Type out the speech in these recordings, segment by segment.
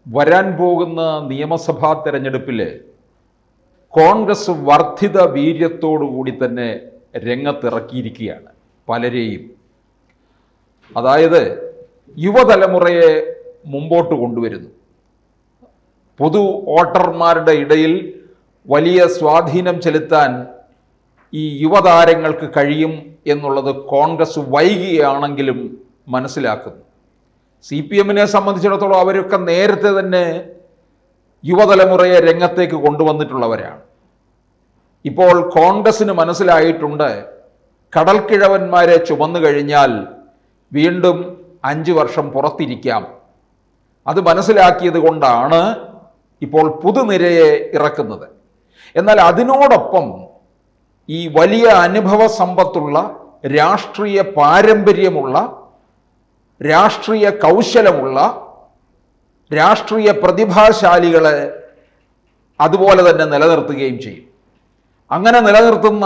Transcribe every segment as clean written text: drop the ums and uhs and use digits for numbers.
വരാൻ പോകുന്ന നിയമസഭാ തെരഞ്ഞെടുപ്പിൽ കോൺഗ്രസ് വർദ്ധിത വീര്യത്തോടുകൂടി തന്നെ രംഗത്തിറക്കിയിരിക്കുകയാണ് പലരെയും. അതായത് യുവതലമുറയെ മുമ്പോട്ട് കൊണ്ടുവരുന്നു. പൊതു വോട്ടർമാരുടെ ഇടയിൽ വലിയ സ്വാധീനം ചെലുത്താൻ ഈ യുവതാരങ്ങൾക്ക് കഴിയും എന്നുള്ളത് കോൺഗ്രസ് വൈകിയാണെങ്കിലും മനസ്സിലാക്കുന്നു. CPM-നെ സംബന്ധിച്ചിടത്തോളം അവരൊക്കെ നേരത്തെ തന്നെ യുവതലമുറയെ രംഗത്തേക്ക് കൊണ്ടുവന്നിട്ടുള്ളവരാണ്. ഇപ്പോൾ കോൺഗ്രസിന് മനസ്സിലായിട്ടുണ്ട്, കടൽക്കിഴവന്മാരെ ചുമന്നു കഴിഞ്ഞാൽ വീണ്ടും 5 വർഷം പുറത്തിരിക്കാം. അത് മനസ്സിലാക്കിയത് കൊണ്ടാണ് ഇപ്പോൾ പുതുനിരയെ ഇറക്കുന്നത്. എന്നാൽ അതിനോടൊപ്പം ഈ വലിയ അനുഭവ സമ്പത്തുള്ള, രാഷ്ട്രീയ പാരമ്പര്യമുള്ള, രാഷ്ട്രീയ കൗശലമുള്ള, രാഷ്ട്രീയ പ്രതിഭാശാലികളെ അതുപോലെ തന്നെ നിലനിർത്തുകയും ചെയ്യും. അങ്ങനെ നിലനിർത്തുന്ന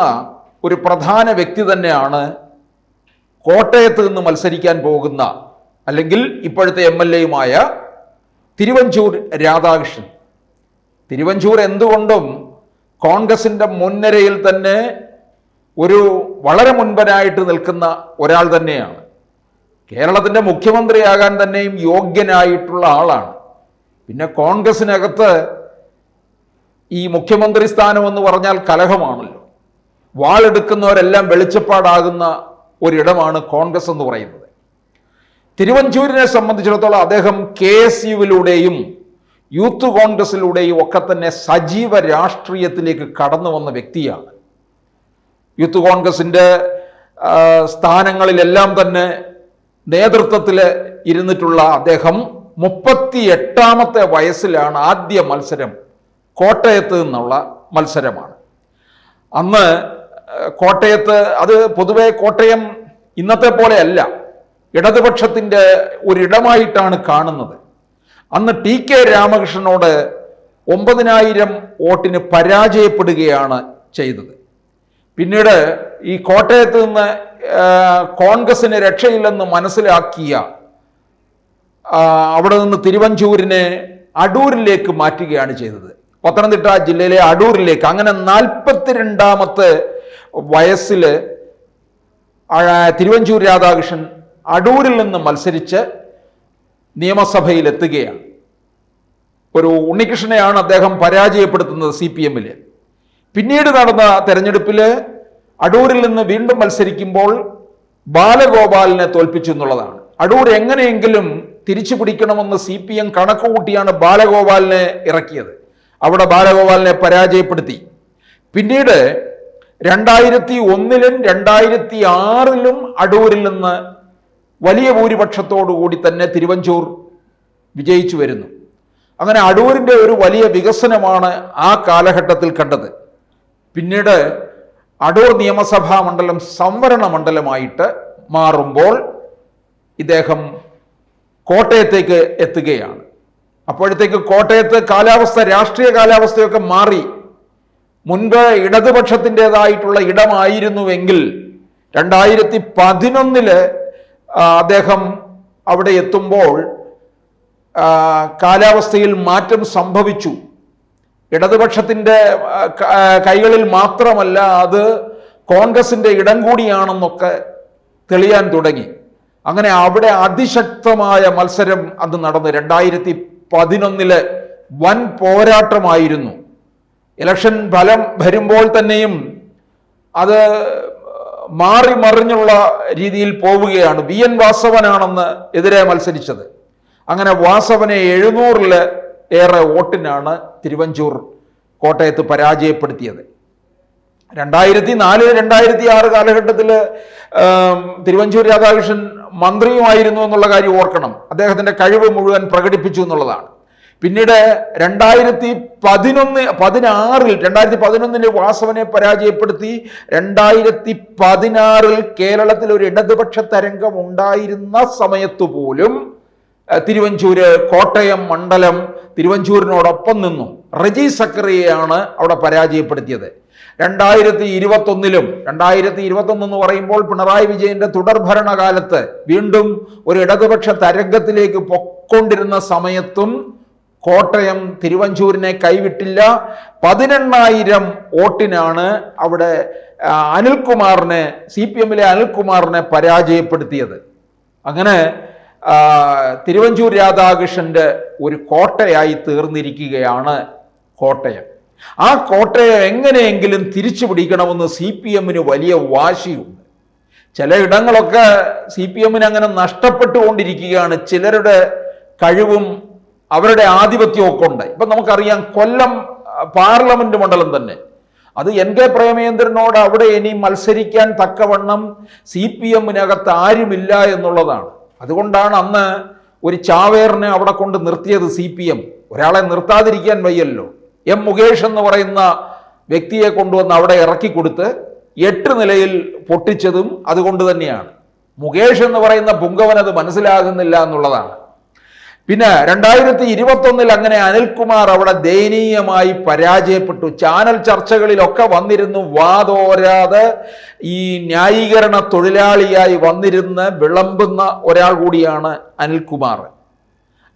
ഒരു പ്രധാന വ്യക്തി തന്നെയാണ് കോട്ടയത്ത് നിന്ന് മത്സരിക്കാൻ പോകുന്ന, അല്ലെങ്കിൽ ഇപ്പോഴത്തെ MLA-യുമായ തിരുവഞ്ചൂർ രാധാകൃഷ്ണൻ. തിരുവഞ്ചൂർ എന്തുകൊണ്ടും കോൺഗ്രസിൻ്റെ മുൻനിരയിൽ തന്നെ ഒരു വളരെ മുൻപനായിട്ട് നിൽക്കുന്ന ഒരാൾ തന്നെയാണ്. കേരളത്തിൻ്റെ മുഖ്യമന്ത്രിയാകാൻ തന്നെയും യോഗ്യനായിട്ടുള്ള ആളാണ്. പിന്നെ കോൺഗ്രസിനകത്ത് ഈ മുഖ്യമന്ത്രി സ്ഥാനം എന്ന് പറഞ്ഞാൽ കലഹമാണല്ലോ. വാളെടുക്കുന്നവരെല്ലാം വെളിച്ചപ്പാടാകുന്ന ഒരിടമാണ് കോൺഗ്രസ് എന്ന് പറയുന്നത്. തിരുവഞ്ചൂരിനെ സംബന്ധിച്ചിടത്തോളം അദ്ദേഹം KSU-വിലൂടെയും യൂത്ത് കോൺഗ്രസിലൂടെയും ഒക്കെ തന്നെ സജീവ രാഷ്ട്രീയത്തിലേക്ക് കടന്നു വന്ന വ്യക്തിയാണ്. യൂത്ത് കോൺഗ്രസിൻ്റെ സ്ഥാനങ്ങളിലെല്ലാം തന്നെ നേതൃത്വത്തിൽ ഇരുന്നിട്ടുള്ള അദ്ദേഹം 38ാമത്തെ വയസ്സിലാണ് ആദ്യ മത്സരം കോട്ടയത്ത് നിന്നുള്ള മത്സരമാണ്. അന്ന് കോട്ടയത്ത്, അത് പൊതുവെ കോട്ടയം ഇന്നത്തെ പോലെയല്ല, ഇടതുപക്ഷത്തിൻ്റെ ഒരിടമായിട്ടാണ് കാണുന്നത്. അന്ന് TK രാമകൃഷ്ണനോട് 9000 വോട്ടിന് പരാജയപ്പെടുകയാണ് ചെയ്തത്. പിന്നീട് ഈ കോട്ടയത്ത് നിന്ന് കോൺഗ്രസിന് രക്ഷയില്ലെന്ന് മനസ്സിലാക്കിയ അവിടെ നിന്ന് തിരുവഞ്ചൂരിനെ അടൂരിലേക്ക് മാറ്റുകയാണ് ചെയ്തത്. പത്തനംതിട്ട ജില്ലയിലെ അടൂരിലേക്ക്. അങ്ങനെ 42ാമത്തെ വയസ്സിൽ തിരുവഞ്ചൂർ രാധാകൃഷ്ണൻ അടൂരിൽ നിന്ന് മത്സരിച്ച് നിയമസഭയിൽ എത്തുകയാണ്. ഒരു ഉണ്ണികൃഷ്ണനെയാണ് അദ്ദേഹം പരാജയപ്പെടുത്തുന്നത് CPM-ൽ. പിന്നീട് നടന്ന തെരഞ്ഞെടുപ്പിൽ അടൂരിൽ നിന്ന് വീണ്ടും മത്സരിക്കുമ്പോൾ ബാലഗോപാലിനെ തോൽപ്പിച്ചു എന്നുള്ളതാണ്. അടൂർ എങ്ങനെയെങ്കിലും തിരിച്ചു പിടിക്കണമെന്ന് CPM കണക്ക് കൂട്ടിയാണ് ബാലഗോപാലിനെ ഇറക്കിയത്. അവിടെ ബാലഗോപാലിനെ പരാജയപ്പെടുത്തി. പിന്നീട് 2001-ലും 2006-ലും അടൂരിൽ നിന്ന് വലിയ ഭൂരിപക്ഷത്തോടുകൂടി തന്നെ തിരുവഞ്ചൂർ വിജയിച്ചു വരുന്നു. അങ്ങനെ അടൂരിൻ്റെ ഒരു വലിയ വികസനമാണ് ആ കാലഘട്ടത്തിൽ കണ്ടത്. പിന്നീട് അടൂർ നിയമസഭാ മണ്ഡലം സംവരണ മണ്ഡലമായിട്ട് മാറുമ്പോൾ ഇദ്ദേഹം കോട്ടയത്തേക്ക് എത്തുകയാണ്. അപ്പോഴത്തേക്ക് കോട്ടയത്ത് കാലാവസ്ഥ, രാഷ്ട്രീയ കാലാവസ്ഥയൊക്കെ മാറി. മുൻപ് ഇടതുപക്ഷത്തിൻ്റെതായിട്ടുള്ള ഇടമായിരുന്നുവെങ്കിൽ 2011 അദ്ദേഹം അവിടെ എത്തുമ്പോൾ കാലാവസ്ഥയിൽ മാറ്റം സംഭവിച്ചു. ഇടതുപക്ഷത്തിൻ്റെ കൈകളിൽ മാത്രമല്ല, അത് കോൺഗ്രസിൻ്റെ ഇടം കൂടിയാണെന്നൊക്കെ തെളിയാൻ തുടങ്ങി. അങ്ങനെ അവിടെ അതിശക്തമായ മത്സരം അന്ന് നടന്നു. 2011 വൻ പോരാട്ടമായിരുന്നു. ഇലക്ഷൻ ഫലം വരുമ്പോൾ തന്നെയും അത് മാറി മറിഞ്ഞുള്ള രീതിയിൽ പോവുകയാണ്. VN വാസവനാണെന്ന് എതിരെ മത്സരിച്ചത്. അങ്ങനെ വാസവനെ 700-ൽ ഏറെ വോട്ടിനാണ് തിരുവഞ്ചൂർ കോട്ടയത്ത് പരാജയപ്പെടുത്തിയത്. 2004, 2006 കാലഘട്ടത്തിൽ തിരുവഞ്ചൂർ രാധാകൃഷ്ണൻ മന്ത്രിയുമായിരുന്നു എന്നുള്ള കാര്യം ഓർക്കണം. അദ്ദേഹത്തിൻ്റെ കഴിവ് മുഴുവൻ പ്രകടിപ്പിച്ചു എന്നുള്ളതാണ്. പിന്നീട് 2011 വാസവനെ പരാജയപ്പെടുത്തി. 2016 കേരളത്തിൽ ഒരു ഇടതുപക്ഷ തരംഗം ഉണ്ടായിരുന്ന സമയത്ത് പോലും തിരുവഞ്ചൂര് കോട്ടയം മണ്ഡലം തിരുവഞ്ചൂരിനോടൊപ്പം നിന്നു. റജി സക്കറിയെയാണ് അവിടെ പരാജയപ്പെടുത്തിയത്. 2021-ലും 2021 എന്ന് പറയുമ്പോൾ പിണറായി വിജയന്റെ തുടർഭരണകാലത്ത് വീണ്ടും ഒരു ഇടതുപക്ഷ തരംഗത്തിലേക്ക് പൊക്കൊണ്ടിരുന്ന സമയത്തും കോട്ടയം തിരുവഞ്ചൂരിനെ കൈവിട്ടില്ല. 18,000 വോട്ടിനാണ് അവിടെ അനിൽകുമാറിനെ, CPM-ലെ അനിൽകുമാറിനെ പരാജയപ്പെടുത്തിയത്. അങ്ങനെ തിരുവഞ്ചൂർ രാധാകൃഷ്ണന്റെ ഒരു കോട്ടയായി തീർന്നിരിക്കുകയാണ് കോട്ടയം. ആ കോട്ടയം എങ്ങനെയെങ്കിലും തിരിച്ചു പിടിക്കണമെന്ന് CPM-ന് വലിയ വാശിയുണ്ട്. ചില ഇടങ്ങളൊക്കെ CPM-ന് അങ്ങനെ നഷ്ടപ്പെട്ടുകൊണ്ടിരിക്കുകയാണ്. ചിലരുടെ കഴിവും അവരുടെ ആധിപത്യവും ഒക്കെ ഉണ്ട്. ഇപ്പം നമുക്കറിയാം, കൊല്ലം പാർലമെന്റ് മണ്ഡലം തന്നെ, അത് NK പ്രേമചന്ദ്രനോട് അവിടെ ഇനി മത്സരിക്കാൻ തക്കവണ്ണം CPM-നകത്ത് ആരുമില്ല എന്നുള്ളതാണ്. അതുകൊണ്ടാണ് അന്ന് ഒരു ചാവേറിനെ അവിടെ കൊണ്ട് നിർത്തിയത് CPM. ഒരാളെ നിർത്താതിരിക്കാൻ വയ്യല്ലോ. M. മുകേഷ് എന്ന് പറയുന്ന വ്യക്തിയെ കൊണ്ടുവന്ന് അവിടെ ഇറക്കി കൊടുത്ത് 8 നിലയിൽ പൊട്ടിച്ചതും അതുകൊണ്ട് തന്നെയാണ്. മുകേഷ് എന്ന് പറയുന്ന പുങ്കവൻ അത് മനസ്സിലാകുന്നില്ല എന്നുള്ളതാണ്. പിന്നെ 2021 അങ്ങനെ അനിൽകുമാർ അവിടെ ദയനീയമായി പരാജയപ്പെട്ടു. ചാനൽ ചർച്ചകളിലൊക്കെ വന്നിരുന്നു, വാതോരാതെ ഈ ന്യായീകരണ തൊഴിലാളിയായി വന്നിരുന്ന് വിളമ്പുന്ന ഒരാൾ കൂടിയാണ് അനിൽകുമാർ.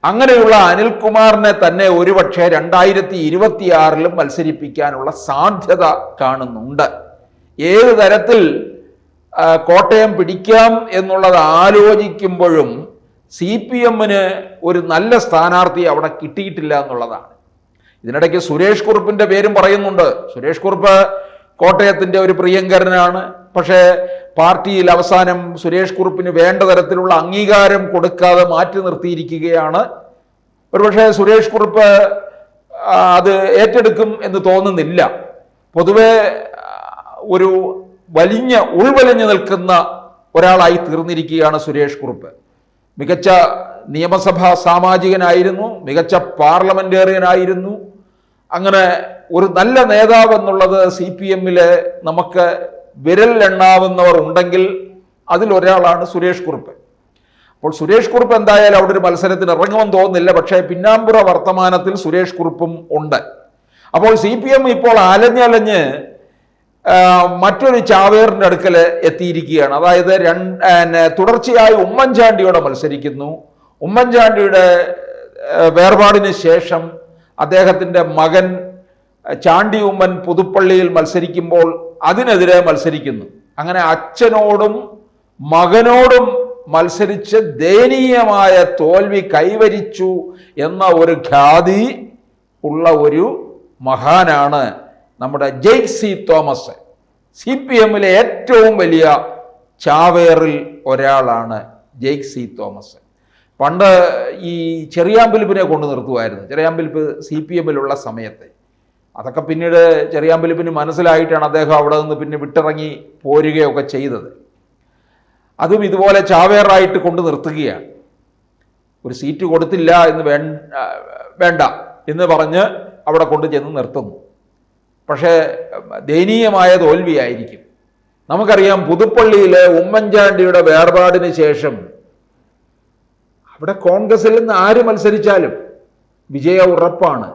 അങ്ങനെയുള്ള അനിൽകുമാറിനെ തന്നെ ഒരുപക്ഷെ 2026 മത്സരിപ്പിക്കാനുള്ള സാധ്യത കാണുന്നുണ്ട്. ഏത് തരത്തിൽ കോട്ടയം പിടിക്കാം എന്നുള്ളത് ആലോചിക്കുമ്പോഴും CPM-ന് ഒരു നല്ല സ്ഥാനാർത്ഥി അവിടെ കിട്ടിയിട്ടില്ല എന്നുള്ളതാണ്. ഇതിനിടയ്ക്ക് സുരേഷ് കുറുപ്പിന്റെ പേരും പറയുന്നുണ്ട്. സുരേഷ് കുറുപ്പ് കോട്ടയത്തിന്റെ ഒരു പ്രിയങ്കരനാണ്. പക്ഷേ പാർട്ടിയിൽ അവസാനം സുരേഷ് കുറുപ്പിന് വേണ്ട തരത്തിലുള്ള അംഗീകാരം കൊടുക്കാതെ മാറ്റി നിർത്തിയിരിക്കുകയാണ്. ഒരുപക്ഷെ സുരേഷ് കുറുപ്പ് അത് ഏറ്റെടുക്കും എന്ന് തോന്നുന്നില്ല. പൊതുവെ ഒരു ഉൾവലിഞ്ഞു നിൽക്കുന്ന ഒരാളായി തീർന്നിരിക്കുകയാണ് സുരേഷ് കുറുപ്പ്. മികച്ച നിയമസഭാ സാമാജികനായിരുന്നു, മികച്ച പാർലമെന്റേറിയനായിരുന്നു. അങ്ങനെ ഒരു നല്ല നേതാവ് എന്നുള്ളത് CPM-ല് നമുക്ക് വിരലിലെണ്ണാവുന്നവർ ഉണ്ടെങ്കിൽ അതിലൊരാളാണ് സുരേഷ് കുറുപ്പ്. അപ്പോൾ സുരേഷ് കുറുപ്പ് എന്തായാലും അവിടെ ഒരു മത്സരത്തിന് ഇറങ്ങുമെന്ന് തോന്നുന്നില്ല. പക്ഷേ പിന്നാമ്പുറ വർത്തമാനത്തിൽ സുരേഷ് കുറുപ്പും ഉണ്ട്. അപ്പോൾ CPM ഇപ്പോൾ അലഞ്ഞ് മറ്റൊരു ചാവേറിന്റെ അടുക്കൽ എത്തിയിരിക്കുകയാണ്. അതായത് തുടർച്ചയായി ഉമ്മൻചാണ്ടിയോടെ മത്സരിക്കുന്നു. ഉമ്മൻചാണ്ടിയുടെ വേർപാടിന് ശേഷം അദ്ദേഹത്തിൻ്റെ മകൻ ചാണ്ടി ഉമ്മൻ പുതുപ്പള്ളിയിൽ മത്സരിക്കുമ്പോൾ അതിനെതിരെ മത്സരിക്കുന്നു. അങ്ങനെ അച്ഛനോടും മകനോടും മത്സരിച്ച് ദയനീയമായ തോൽവി കൈവരിച്ചു എന്ന ഒരു ഖ്യാതി ഉള്ള ഒരു മഹാനാണ് നമ്മുടെ ജെയ്സി തോമസ്. CPM-ലെ ഏറ്റവും വലിയ ചാവേറിൽ ഒരാളാണ് ജെയ്സി തോമസ്. പണ്ട് ഈ ചെറിയാമ്പലിപ്പിനെ കൊണ്ട് നിർത്തുമായിരുന്നു. ചെറിയാമ്പലിപ്പ് CPM-ലുള്ള സമയത്ത്. അതൊക്കെ പിന്നീട് ചെറിയാമ്പലിപ്പിന് മനസ്സിലായിട്ടാണ് അദ്ദേഹം അവിടെ നിന്ന് പിന്നെ വിട്ടിറങ്ങി പോരുകയൊക്കെ ചെയ്തത്. അതും ഇതുപോലെ ചാവേറായിട്ട് കൊണ്ട് നിർത്തുകയാണ്. ഒരു സീറ്റ് കൊടുത്തില്ല എന്ന് വേണ്ട എന്ന് പറഞ്ഞ് അവിടെ കൊണ്ട് ചെന്ന് നിർത്തുന്നു. പക്ഷേ ദയനീയമായ തോൽവിയായിരിക്കും. നമുക്കറിയാം, പുതുപ്പള്ളിയിലെ ഉമ്മൻചാണ്ടിയുടെ വേർപാടിന് ശേഷം അവിടെ കോൺഗ്രസിൽ നിന്ന് ആര് മത്സരിച്ചാലും വിജയ ഉറപ്പാണ്.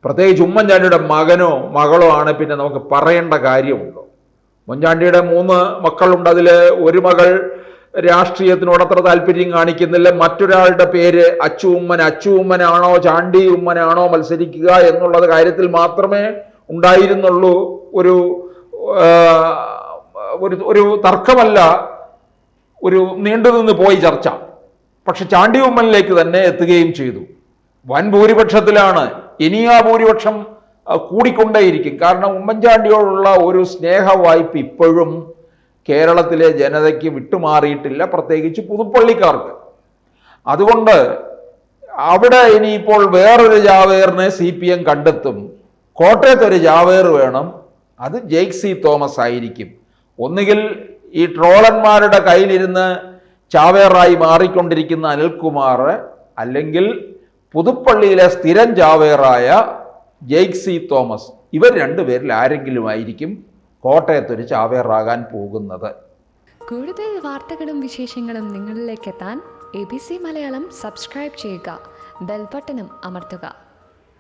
പ്രത്യേകിച്ച് ഉമ്മൻചാണ്ടിയുടെ മകനോ മകളോ ആണ് പിന്നെ നമുക്ക് പറയേണ്ട കാര്യമുണ്ടോ. ഉമ്മൻചാണ്ടിയുടെ 3 മക്കളുണ്ട്. അതിൽ ഒരു മകൾ രാഷ്ട്രീയത്തിനോട് അത്ര താല്പര്യം കാണിക്കുന്നില്ല. മറ്റൊരാളുടെ പേര് അച്ചു ഉമ്മനാണോ ചാണ്ടി ഉമ്മനാണോ മത്സരിക്കുക എന്നുള്ളത് കാര്യത്തിൽ മാത്രമേ ഉണ്ടായിരുന്നുള്ളൂ. ഒരു തർക്കമല്ല, ഒരു നീണ്ടുനിന്ന് പോയി ചർച്ച. പക്ഷെ ചാണ്ടി ഉമ്മനിലേക്ക് തന്നെ എത്തുകയും ചെയ്തു. വൻ ഭൂരിപക്ഷത്തിലാണ്. ഇനി ആ ഭൂരിപക്ഷം കൂടിക്കൊണ്ടേയിരിക്കും. കാരണം ഉമ്മൻചാണ്ടിയോടുള്ള ഒരു സ്നേഹവായ്പ ഇപ്പോഴും കേരളത്തിലെ ജനതയ്ക്ക് വിട്ടുമാറിയിട്ടില്ല, പ്രത്യേകിച്ച് പുതുപ്പള്ളിക്കാർക്ക്. അതുകൊണ്ട് അവിടെ ഇനിയിപ്പോൾ വേറൊരു ജാവേറിനെ CPM കണ്ടെത്തും. കോട്ടയത്തൊരു ജാവേർ വേണം. അത് ജെയ്സി തോമസ് ആയിരിക്കും. ഒന്നുകിൽ ഈ ട്രോളന്മാരുടെ കയ്യിലിരുന്ന് ചാവേറായി മാറിക്കൊണ്ടിരിക്കുന്ന അനിൽകുമാർ, അല്ലെങ്കിൽ പുതുപ്പള്ളിയിലെ സ്ഥിരം ചാവേറായ ജെയ്സി തോമസ്. ഇവർ രണ്ടുപേരിൽ ആരെങ്കിലും ആയിരിക്കും കോട്ടയത്തൊരു ചാവേറാകാൻ പോകുന്നത്. കൂടുതൽ വാർത്തകളും വിശേഷങ്ങളും നിങ്ങളിലേക്ക് എത്താൻ ABC മലയാളം സബ്സ്ക്രൈബ് ചെയ്യുക, ബെൽ ബട്ടണും അമർത്തുക.